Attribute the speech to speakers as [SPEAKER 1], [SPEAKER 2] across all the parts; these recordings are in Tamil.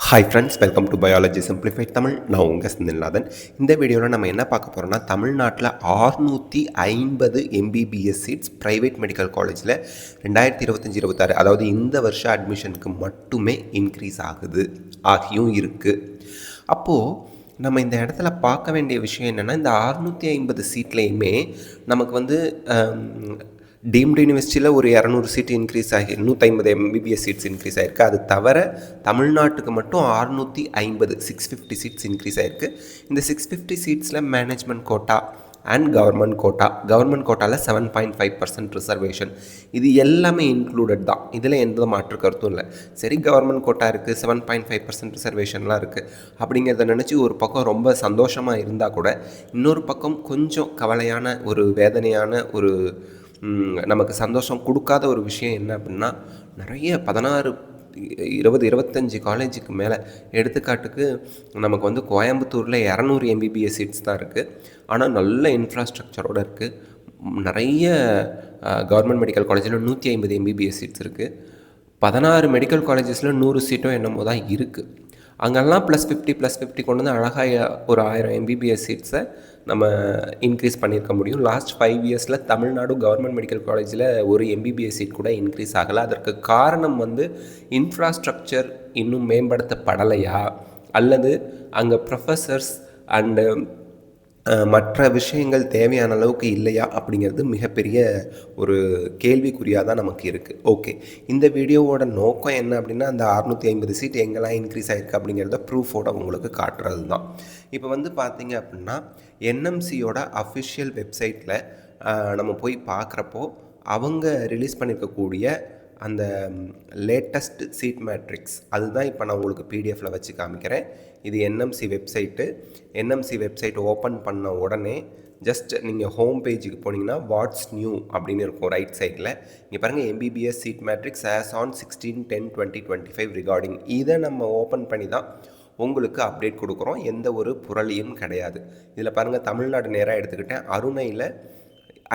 [SPEAKER 1] Hi friends, welcome to biology simplified Tamil. நான் உங்கள் செந்தில்நாதன். இந்த வீடியோவில் நம்ம என்ன பார்க்க போகிறோம்னா, தமிழ்நாட்டில் 650 எம்பிபிஎஸ் சீட்ஸ் ப்ரைவேட் மெடிக்கல் காலேஜில் 2025-26, அதாவது இந்த வருஷம் அட்மிஷனுக்கு மட்டுமே இன்க்ரீஸ் ஆகியும் இருக்குது. அப்போது நம்ம இந்த இடத்துல பார்க்க வேண்டிய விஷயம் என்னென்னா, இந்த 650 சீட்லேயுமே நமக்கு வந்து டீம்டு யூனிவர்சிட்டியில் ஒரு 200 சீட் இன்க்ரீஸ் ஆகி 150 எம்பிபிஎஸ் சீட்ஸ் இன்க்ரீஸ் ஆகிருக்கு. அது தவிர தமிழ்நாட்டுக்கு மட்டும் 650 சீட்ஸ் இன்க்ரீஸ் ஆகிருக்கு. இந்த 650 சீட்ஸில் மேனேஜ்மெண்ட் கோட்டா அண்ட் கவர்மெண்ட் கோட்டாவில் 7.5% ரிசர்வேஷன், இது எல்லாமே இன்க்ளூடட் தான். இதில் எந்த மாற்று கருத்தும் இல்லை. சரி, கவர்மெண்ட் கோட்டா இருக்குது, 7.5% ரிசர்வேஷன்லாம் இருக்குது அப்படிங்கிறத நினச்சி ஒரு பக்கம் ரொம்ப சந்தோஷமாக இருந்தால் கூட, இன்னொரு பக்கம் கொஞ்சம் கவலையான ஒரு வேதனையான ஒரு நமக்கு சந்தோஷம் கொடுக்காத ஒரு விஷயம் என்ன அப்படின்னா, நிறைய 16, 20, 25 காலேஜுக்கு மேலே, எடுத்துக்காட்டுக்கு நமக்கு வந்து கோயம்புத்தூரில் 200 எம்பிபிஎஸ் சீட்ஸ் தான் இருக்குது. ஆனால் நல்ல இன்ஃப்ராஸ்ட்ரக்சரோடு இருக்குது. நிறைய கவர்மெண்ட் மெடிக்கல் காலேஜில் 150 எம்பிபிஎஸ் சீட்ஸ் இருக்குது. 16 மெடிக்கல் காலேஜஸில் 100 சீட்டும் என்னமோ தான் இருக்குது. அங்கெல்லாம் +50 கொண்டு வந்து அழகாக ஒரு 1000 எம்பிபிஎஸ் சீட்ஸை நம்ம இன்க்ரீஸ் பண்ணியிருக்க முடியும். லாஸ்ட் 5 இயர்ஸில் தமிழ்நாடு கவர்மெண்ட் மெடிக்கல் காலேஜில் ஒரு எம்பிபிஎஸ் சீட் கூட இன்க்ரீஸ் ஆகலை. அதற்கு காரணம் வந்து இன்ஃப்ராஸ்ட்ரக்சர் இன்னும் மேம்படுத்தப்படலையா, அல்லது அங்கே ப்ரொஃபஸர்ஸ் அண்டு மற்ற விஷயங்கள் தேவையான அளவுக்கு இல்லையா அப்படிங்கிறது மிகப்பெரிய ஒரு கேள்விக்குறியாக தான் நமக்கு இருக்குது. ஓகே, இந்த வீடியோவோட நோக்கம் என்ன அப்படின்னா, அந்த 650 சீட் எங்கெல்லாம் இன்க்ரீஸ் ஆகிருக்கு அப்படிங்கிறத ப்ரூஃபோட உங்களுக்கு காட்டுறது தான். இப்போ வந்து பார்த்திங்க அப்படின்னா, என்எம்சியோட அஃபிஷியல் வெப்சைட்டில் நம்ம போய் பார்க்குறப்போ அவங்க ரிலீஸ் பண்ணியிருக்கக்கூடிய அந்த லேட்டஸ்ட் சீட் மேட்ரிக்ஸ் அதுதான் இப்போ நான் உங்களுக்கு பிடிஎஃப்பில் வச்சு காமிக்கிறேன். இது என்எம்சி வெப்சைட் ஓப்பன் பண்ண உடனே ஜஸ்ட் நீங்கள் ஹோம் பேஜுக்கு போனீங்கன்னா வாட்ஸ் நியூ அப்படின்னு இருக்கும் ரைட் சைடில். இங்கே பாருங்கள், MBBS seat matrix as on 16/10/2025 regarding. இதை நம்ம ஓப்பன் பண்ணி தான் உங்களுக்கு அப்டேட் கொடுக்குறோம். எந்த ஒரு புரளியும் கிடையாது. இதில் பாருங்கள், தமிழ்நாடு நேராக எடுத்துக்கிட்டேன். அருணையில்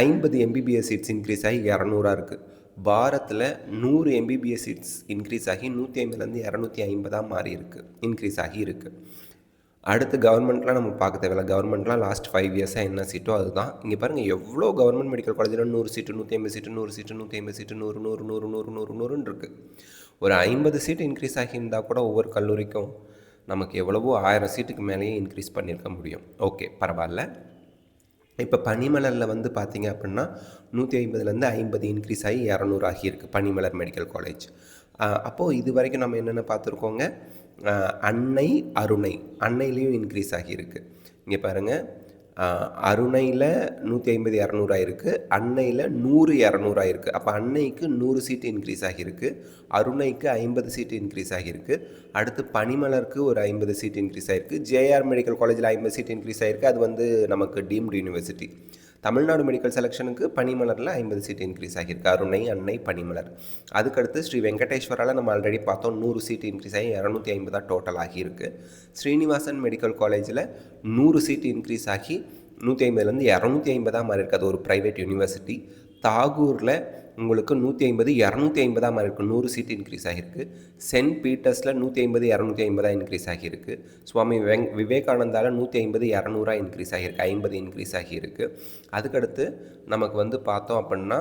[SPEAKER 1] 50 எம்பிபிஎஸ் சீட்ஸ் இன்க்ரீஸ் ஆகி 200 இருக்குது. பாரத்தில் 100 எம்பிபிஎஸ் சீட்ஸ் இன்க்ரீஸ் ஆகி 150லேருந்து 250 மாறி இருக்குது, இன்க்ரீஸ் ஆகி இருக்குது. அடுத்து கவர்மெண்ட்லாம் நம்ம பார்க்க தேவையில்ல. கவர்மெண்ட்லாம் லாஸ்ட் 5 இயர்ஸாக என்ன சீட்டோ அதுதான். இங்கே பாருங்கள், எவ்வளோ கவர்மெண்ட் மெடிக்கல் காலேஜில் 100 சீட்டு, 150 சீட்டு, 100 சீட்டு, 150 சீட்டு, 100 100 100 100 100 100ன்னு இருக்குது. ஒரு 50 சீட்டு இன்க்ரீஸ் ஆகியிருந்தால் கூட ஒவ்வொரு கல்லூரிக்கும் நமக்கு எவ்வளவோ 1000 சீட்டுக்கு மேலேயே இன்க்ரீஸ் பண்ணியிருக்க முடியும். ஓகே, பரவாயில்ல. இப்போ பனிமலரில் வந்து பார்த்திங்க அப்படின்னா 150லேருந்து 50 இன்க்ரீஸ் ஆகி 200 ஆகியிருக்கு பனிமலர் மெடிக்கல் காலேஜ். அப்போது இது வரைக்கும் நம்ம என்னென்ன பார்த்துருக்கோங்க, அன்னையிலையும் இன்க்ரீஸ் ஆகியிருக்கு. இங்கே பாருங்கள், அருணையில் 150 200 ஆகிருக்கு, அன்னையில் 100 200 ஆகிருக்கு. அப்போ அன்னைக்கு 100 சீட்டு இன்க்ரீஸ் ஆகியிருக்கு, அருணைக்கு 50 சீட்டு இன்க்ரீஸ் ஆகியிருக்கு. அடுத்து பனிமலருக்கு ஒரு 50 சீட் இன்க்ரீஸ் ஆகிருக்கு. ஜேஆர் மெடிக்கல் காலேஜில் 50 சீட் இன்க்ரீஸ் ஆகிருக்கு. அது வந்து நமக்கு டீம்டு யூனிவர்சிட்டி. தமிழ்நாடு மெடிக்கல் செலெக்ஷனுக்கு பனிமலரில் 50 சீட் இன்க்ரீஸ் ஆகியிருக்கு. அருணை, அன்னை, பனிமலர். அதுக்கடுத்து ஸ்ரீ வெங்கடேஸ்வராவில் நம்ம ஆல்ரெடி பார்த்தோம், 100 சீட் இன்க்ரீஸ் ஆகி 250 டோட்டல் ஆகியிருக்கு. ஸ்ரீனிவாசன் மெடிக்கல் காலேஜில் 100 சீட் இன்க்ரீஸ் ஆகி 150லேருந்து 250 மாறி இருக்குது. அது ஒரு ப்ரைவேட் யூனிவர்சிட்டி. தாகூரில் உங்களுக்கு 150 250 மாறி இருக்குது, 100 சீட் இன்க்ரீஸ் ஆகிருக்கு. சென்ட் பீட்டர்ஸில் 150 250 இன்க்ரீஸ் ஆகியிருக்கு. சுவாமி விவேகானந்தாவில் 150 200 இன்க்ரீஸ் ஆகியிருக்கு, 50 இன்க்ரீஸ் ஆகியிருக்கு. அதுக்கடுத்து நமக்கு வந்து பார்த்தோம் அப்படின்னா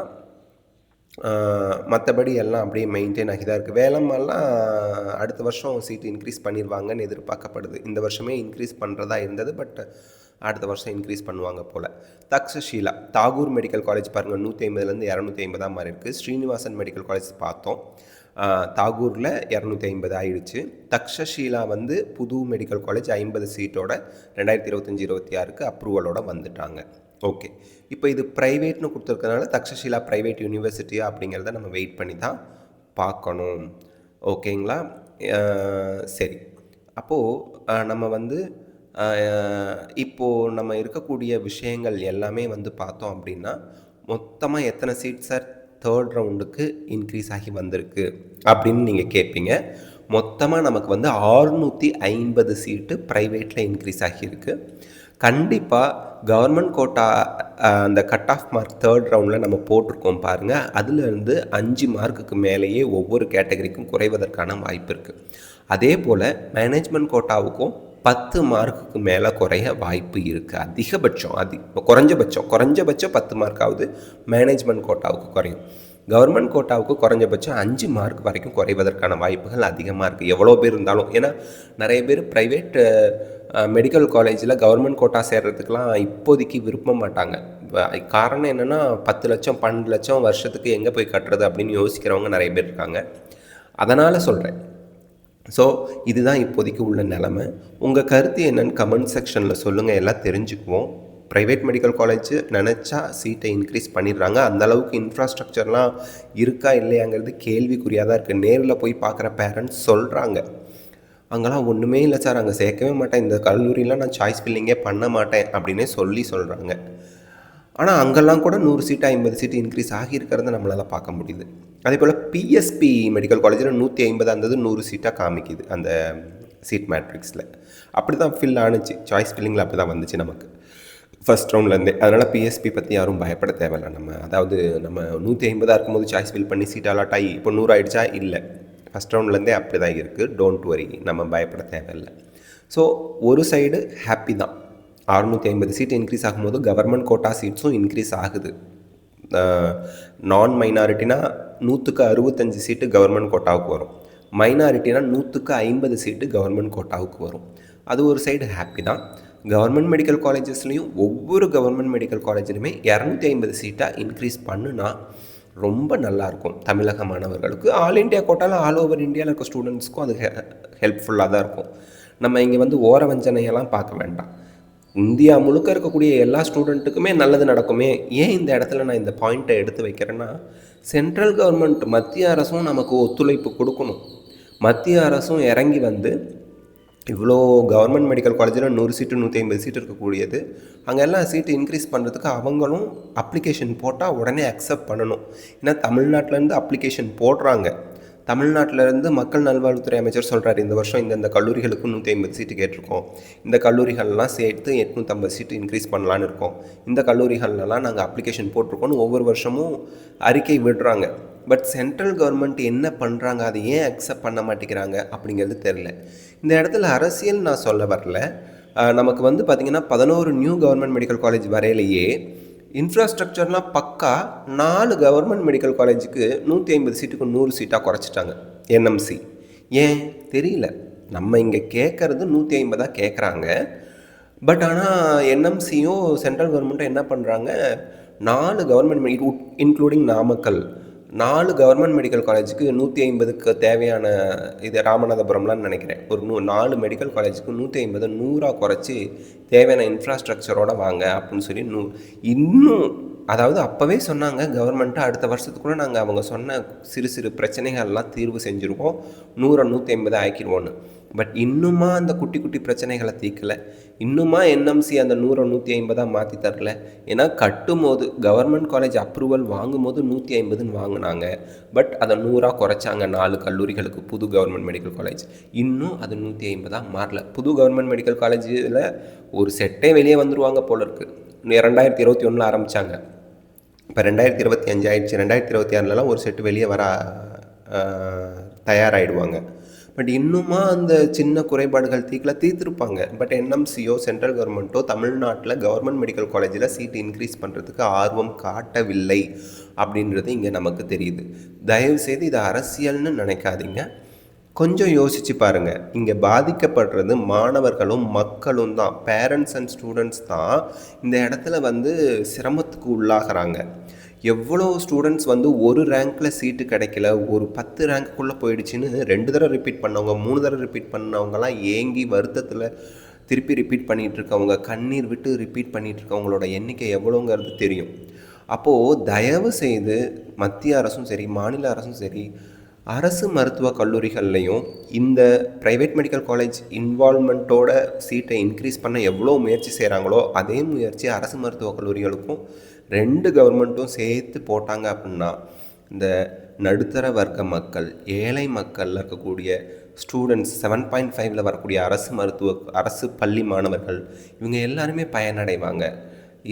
[SPEAKER 1] மற்றபடி எல்லாம் அப்படியே மெயின்டைன் ஆகி தான் இருக்குது. வேலம்மாலாம் அடுத்த வருஷம் சீட் இன்க்ரீஸ் பண்ணிடுவாங்கன்னு எதிர்பார்க்கப்படுது. இந்த வருஷமே இன்க்ரீஸ் பண்ணுறதா இருந்தது, பட் அடுத்த வருஷம் இன்க்ரீஸ் பண்ணுவாங்க போல். தக்ஷஷீலா தாகூர் மெடிக்கல் காலேஜ் பாருங்கள், 150லேருந்து 250 மாறி இருக்குது. ஸ்ரீனிவாசன் மெடிக்கல் காலேஜ் பார்த்தோம், தாகூரில் 250 ஆயிடுச்சு. தக்ஷஷீலா வந்து புது மெடிக்கல் காலேஜ் 50 சீட்டோட 2025-26க்கு அப்ரூவலோட வந்துட்டாங்க. ஓகே, இப்போ இது ப்ரைவேட்னு கொடுத்துருக்கனால தக்ஷஷீலா ப்ரைவேட் யூனிவர்சிட்டியா அப்படிங்கிறத நம்ம வெயிட் பண்ணி தான் பார்க்கணும். ஓகேங்களா? சரி, அப்போது நம்ம வந்து இப்போது நம்ம இருக்கக்கூடிய விஷயங்கள் எல்லாமே வந்து பார்த்தோம் அப்படின்னா, மொத்தமாக எத்தனை சீட் சார் 3rd ரவுண்டுக்கு இன்க்ரீஸ் ஆகி வந்திருக்கு அப்படின்னு நீங்கள் கேட்பீங்க. மொத்தமாக நமக்கு வந்து 650 சீட்டு ப்ரைவேட்டில் இன்க்ரீஸ் ஆகியிருக்கு. கண்டிப்பாக கவர்மெண்ட் கோட்டா அந்த கட் ஆஃப் மார்க் 3rd ரவுண்டில் நம்ம போட்டிருக்கோம் பாருங்கள், அதுலேருந்து 5 மார்க்குக்கு மேலேயே ஒவ்வொரு கேட்டகரிக்கும் குறைவதற்கான வாய்ப்பு இருக்குது. அதே போல் மேனேஜ்மெண்ட் கோட்டாவுக்கும் 10 மார்க்குக்கு மேலே குறைய வாய்ப்பு இருக்குது. அதிகபட்சம் குறைஞ்சபட்சம் 10 மார்க்காவது மேனேஜ்மெண்ட் கோட்டாவுக்கு குறையும். கவர்மெண்ட் கோட்டாவுக்கு குறைஞ்சபட்சம் 5 மார்க் வரைக்கும் குறைவதற்கான வாய்ப்புகள் அதிகமாக இருக்குது. எவ்வளோ பேர் இருந்தாலும். ஏன்னா நிறைய பேர் ப்ரைவேட் மெடிக்கல் காலேஜில் கவர்மெண்ட் கோட்டா சேர்கிறதுக்கெலாம் இப்போதைக்கு விரும்ப மாட்டாங்க. காரணம் என்னென்னா 10 லட்சம் 12 லட்சம் வருஷத்துக்கு எங்கே போய் கட்டுறது அப்படின்னு யோசிக்கிறவங்க நிறைய பேர் இருக்காங்க. அதனால் சொல்கிறேன். ஸோ இதுதான் இப்போதைக்கு உள்ள நிலமை. உங்கள் கருத்து என்னென்னு கமெண்ட் செக்ஷனில் சொல்லுங்கள், எல்லாம் தெரிஞ்சுக்குவோம். ப்ரைவேட் மெடிக்கல் காலேஜ் நினச்சா சீட்டை இன்க்ரீஸ் பண்ணிடுறாங்க. அந்தளவுக்கு இன்ஃப்ராஸ்ட்ரக்சர்லாம் இருக்கா இல்லையாங்கிறது கேள்விக்குறியாக தான் இருக்குது. நேரில் போய் பார்க்குற பேரண்ட்ஸ் சொல்கிறாங்க, அங்கெல்லாம் ஒன்றுமே இல்லை சார், அங்கே சேர்க்கவே மாட்டேன், இந்த கல்லூரியில் நான் சாய்ஸ் ஃபில்லிங்கே பண்ண மாட்டேன் அப்படின்னே சொல்கிறாங்க. ஆனால் அங்கெல்லாம் கூட 100 சீட்டு 50 சீட்டு இன்க்ரீஸ் ஆகியிருக்கிறத நம்மளால் பார்க்க முடியுது. அதே போல் பிஎஸ்பி மெடிக்கல் காலேஜில் 150 இருந்தது 100 சீட்டாக காமிக்குது அந்த சீட் மேட்ரிக்ஸில். அப்படி தான் ஃபில் ஆணுச்சு, சாய்ஸ் ஃபில்லிங்கில் அப்படி தான் வந்துச்சு நமக்கு ஃபஸ்ட் ரவுண்ட்லேருந்தே. அதனால் பிஎஸ்பி பற்றி யாரும் பயப்பட தேவையில்லை. நம்ம 150 இருக்கும்போது சாய்ஸ் ஃபில் பண்ணி சீட் அலாட் ஆகி இப்போ 100 ஆகிடுச்சா? இல்லை, ஃபஸ்ட் ரவுண்ட்லேருந்தே அப்படி தான் இருக்குது. டோன்ட் வரி, நம்ம பயப்பட தேவையில்லை. ஸோ ஒரு சைடு ஹாப்பி தான், 650 சீட் இன்க்ரீஸ் ஆகும்போது கவர்மெண்ட் கோட்டா சீட்ஸும் இன்க்ரீஸ் ஆகுது. நான் மைனாரிட்டினா 100க்கு 65 சீட்டு கவர்மெண்ட் கோட்டாவுக்கு வரும், மைனாரிட்டினா 100க்கு 50 சீட்டு கவர்மெண்ட் கோட்டாவுக்கு வரும். அது ஒரு சைடு ஹாப்பி தான். கவர்மெண்ட் மெடிக்கல் காலேஜஸ்லேயும் ஒவ்வொரு கவர்மெண்ட் மெடிக்கல் காலேஜ்லையுமே 250 சீட்டாக இன்க்ரீஸ் பண்ணுனா ரொம்ப நல்லாயிருக்கும் தமிழக மாணவர்களுக்கு. ஆல் இண்டியா கோட்டாவில் ஆல் ஓவர் இந்தியாவில் இருக்க ஸ்டூடெண்ட்ஸ்க்கும் அது ஹெல்ப்ஃபுல்லாக தான் இருக்கும். நம்ம இங்கே வந்து ஓர வஞ்சனையெல்லாம் பார்க்க வேண்டாம். இந்தியா முழுக்க இருக்கக்கூடிய எல்லா ஸ்டூடெண்ட்டுக்குமே நல்லது நடக்குமே. ஏன் இந்த இடத்துல நான் இந்த பாயிண்ட்டை எடுத்து வைக்கிறேன்னா, சென்ட்ரல் கவர்மெண்ட் மத்திய அரசும் நமக்கு ஒத்துழைப்பு கொடுக்கணும். மத்திய அரசும் இறங்கி வந்து இவ்வளோ கவர்மெண்ட் மெடிக்கல் காலேஜில் 100 சீட்டு 150 சீட்டு இருக்கக்கூடியது, அங்கே எல்லாம் சீட்டு இன்க்ரீஸ் பண்ணுறதுக்கு அவங்களும் அப்ளிகேஷன் போட்டால் உடனே அக்செப்ட் பண்ணணும். ஏன்னா தமிழ்நாட்டிலேருந்து அப்ளிகேஷன் போடுறாங்க. தமிழ்நாட்டிலேருந்து மக்கள் நல்வாழ்வுத்துறை அமைச்சர் சொல்கிறார், இந்த வருஷம் இந்த கல்லூரிகளுக்கு 150 சீட்டு கேட்டிருக்கோம், இந்த கல்லூரிகள்லாம் சேர்த்து 850 சீட்டு இன்க்ரீஸ் பண்ணலான்னு இருக்கோம், இந்த கல்லூரிகள்லாம் நாங்கள் அப்ளிகேஷன் போட்டிருக்கோன்னு ஒவ்வொரு வருஷமும் அறிக்கை விடுறாங்க. பட் சென்ட்ரல் கவர்மெண்ட் என்ன பண்ணுறாங்க, அதை ஏன் அக்செப்ட் பண்ண மாட்டேங்கிறாங்க அப்படிங்கிறது தெரில. இந்த இடத்துல அரசியல் நான் சொல்ல வரல. நமக்கு வந்து பார்த்திங்கன்னா 11 நியூ கவர்மெண்ட் மெடிக்கல் காலேஜ் வரையிலேயே இன்ஃப்ராஸ்ட்ரக்சர்லாம் பக்கா 4 கவர்மெண்ட் மெடிக்கல் காலேஜுக்கு 150 சீட்டுக்கு 100 சீட்டாக குறைச்சிட்டாங்க என்எம்சி. ஏன் தெரியல. நம்ம இங்கே கேட்குறது 150 கேட்குறாங்க. பட் ஆனால் என்எம்சியும் சென்ட்ரல் கவர்மெண்ட்டும் என்ன பண்ணுறாங்க, 4 government including Namakkal 4 government medical காலேஜுக்கு 150க்கு தேவையான இது ராமநாதபுரம்லாம் நினைக்கிறேன், ஒரு 4 மெடிக்கல் காலேஜுக்கு 150 100 குறைச்சி தேவையான இன்ஃப்ராஸ்ட்ரக்சரோடு வாங்க அப்படின்னு சொல்லி இன்னும், அதாவது அப்போவே சொன்னாங்க கவர்மெண்ட்டு அடுத்த வருஷத்துக்குள்ளே நாங்கள் அவங்க சொன்ன சிறு சிறு பிரச்சனைகள்லாம் தீர்வு செஞ்சுருவோம், 100 150 ஆக்கிடுவோன்னு. பட் இன்னுமா அந்த குட்டி குட்டி பிரச்சனைகளை தீர்க்கலை, இன்னுமா என்எம்சி அந்த 100 150 மாற்றி தரல. ஏன்னா கட்டும் போது கவர்மெண்ட் காலேஜ் அப்ரூவல் வாங்கும் போது 150ன்னு வாங்கினாங்க. பட் அதை 100 குறைச்சாங்க 4 கல்லூரிகளுக்கு, புது கவர்மெண்ட் மெடிக்கல் காலேஜ். இன்னும் அது 150 மாறல. புது கவர்மெண்ட் மெடிக்கல் காலேஜில் ஒரு செட்டே வெளியே வந்துடுவாங்க போல இருக்குது. 2021 ஆரம்பித்தாங்க, இப்போ 2025 ஆயிடுச்சு. 2026லலாம் ஒரு செட்டு வெளியே வர தயாராகிடுவாங்க. பட் இன்னுமா அந்த சின்ன குறைபாடுகள் தீர்த்திருப்பாங்க. பட் என்எம்சியோ சென்ட்ரல் கவர்மெண்ட்டோ தமிழ்நாட்டில் கவர்மெண்ட் மெடிக்கல் காலேஜில் சீட் இன்க்ரீஸ் பண்ணுறதுக்கு ஆர்வம் காட்டவில்லை அப்படின்றது இங்கே நமக்கு தெரியுது. தயவுசெய்து இது அரசியல்னு நினைக்காதீங்க, கொஞ்சம் யோசித்து பாருங்கள். இங்கே பாதிக்கப்படுறது மாணவர்களும் மக்களும் தான், பேரண்ட்ஸ் அண்ட் ஸ்டூடெண்ட்ஸ் தான் இந்த இடத்துல வந்து சிரமத்துக்கு உள்ளாகிறாங்க. எவ்வளோ ஸ்டூடெண்ட்ஸ் வந்து ஒரு ரேங்க்கில் சீட்டு கிடைக்கல, ஒரு 10 ரேங்க்குள்ளே போயிடுச்சுன்னு 2 தடவை ரிப்பீட் பண்ணவங்க, 3 தடவை ரிப்பீட் பண்ணவங்கலாம் ஏங்கி வருத்தத்தில் திருப்பி ரிப்பீட் பண்ணிகிட்ருக்கவங்க, கண்ணீர் விட்டு ரிப்பீட் பண்ணிகிட்ருக்கவங்களோட எண்ணிக்கை எவ்வளோங்கிறது தெரியும். அப்போது தயவு செய்து மத்திய அரசும் சரி மாநில அரசும் சரி அரசு மருத்துவக் கல்லூரிகள்லையும் இந்த ப்ரைவேட் மெடிக்கல் காலேஜ் இன்வால்மெண்ட்டோட சீட்டை இன்க்ரீஸ் பண்ண எவ்வளோ முயற்சி செய்கிறாங்களோ அதே முயற்சி அரசு மருத்துவக் கல்லூரிகளுக்கும் 2 கவர்மெண்ட்டும் சேர்த்து போட்டாங்க அப்படின்னா இந்த நடுத்தர வர்க்க மக்கள், ஏழை மக்களில் இருக்கக்கூடிய ஸ்டூடெண்ட்ஸ், 7.5ல் வரக்கூடிய அரசு பள்ளி மாணவர்கள், இவங்க எல்லாருமே பயனடைவாங்க.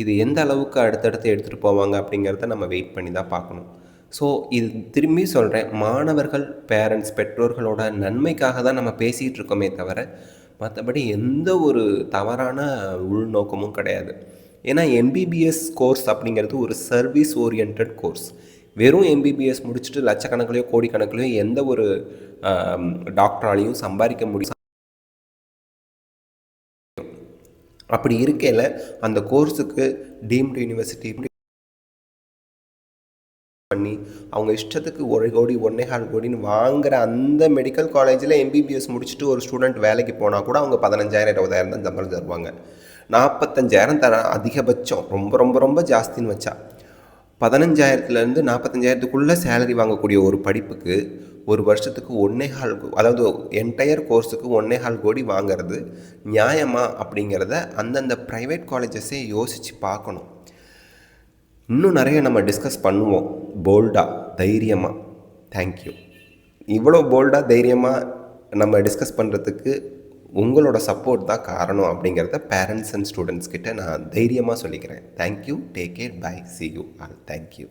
[SPEAKER 1] இது எந்த அளவுக்கு அடுத்தடுத்து எடுத்துகிட்டு போவாங்க அப்படிங்கிறத நம்ம வெயிட் பண்ணி தான் பார்க்கணும். ஸோ இது திரும்பி சொல்கிறேன், மாணவர்கள், பேரண்ட்ஸ், பெற்றோர்களோட நன்மைக்காக தான் நம்ம பேசிகிட்டு இருக்கோமே தவிர மற்றபடி எந்த ஒரு தவறான உள்நோக்கமும் கிடையாது. ஏன்னா எம்பிபிஎஸ் கோர்ஸ் அப்படிங்கிறது ஒரு சர்வீஸ் ஓரியன்ட் கோர்ஸ். வெறும் எம்பிபிஎஸ் முடிச்சுட்டு லட்சக்கணக்கிலையோ கோடிக்கணக்கிலையோ எந்த ஒரு டாக்டராலையும் சம்பாதிக்க முடியும். அப்படி இருக்கையில் அந்த கோர்ஸுக்கு டீம்டு யூனிவர்சிட்டி பண்ணி அவங்க இஷ்டத்துக்கு 1 கோடி 1.25 கோடின்னு வாங்குகிற அந்த மெடிக்கல் காலேஜில் எம்பிபிஎஸ் முடிச்சுட்டு ஒரு ஸ்டூடெண்ட் வேலைக்கு போனால் கூட அவங்க 15,000 20,000 தான் சம்பளம் தருவாங்க. 45,000 தர அதிகபட்சம், ரொம்ப ரொம்ப ரொம்ப ஜாஸ்தின்னு வச்சா 15,000லேருந்து 45,000க்குள்ளே சேலரி வாங்கக்கூடிய ஒரு படிப்புக்கு ஒரு வருஷத்துக்கு 1.25 அதாவது என்டையர் கோர்ஸுக்கு 1.25 கோடி வாங்கிறது நியாயமா அப்படிங்கிறத அந்தந்த ப்ரைவேட் காலேஜஸே யோசித்து பார்க்கணும். இன்னும் நிறைய நம்ம டிஸ்கஸ் பண்ணுவோம், போல்டாக, தைரியமாக. தேங்க்யூ. இவ்வளோ போல்டாக தைரியமாக நம்ம டிஸ்கஸ் பண்ணுறதுக்கு உங்களோட சப்போர்ட் தான் காரணம் அப்படிங்கிறத பேரண்ட்ஸ் அண்ட் ஸ்டூடெண்ட்ஸ் கிட்ட நான் தைரியமாக சொல்லிக்கிறேன். Thank you. Take care. Bye. See you all. Thank you.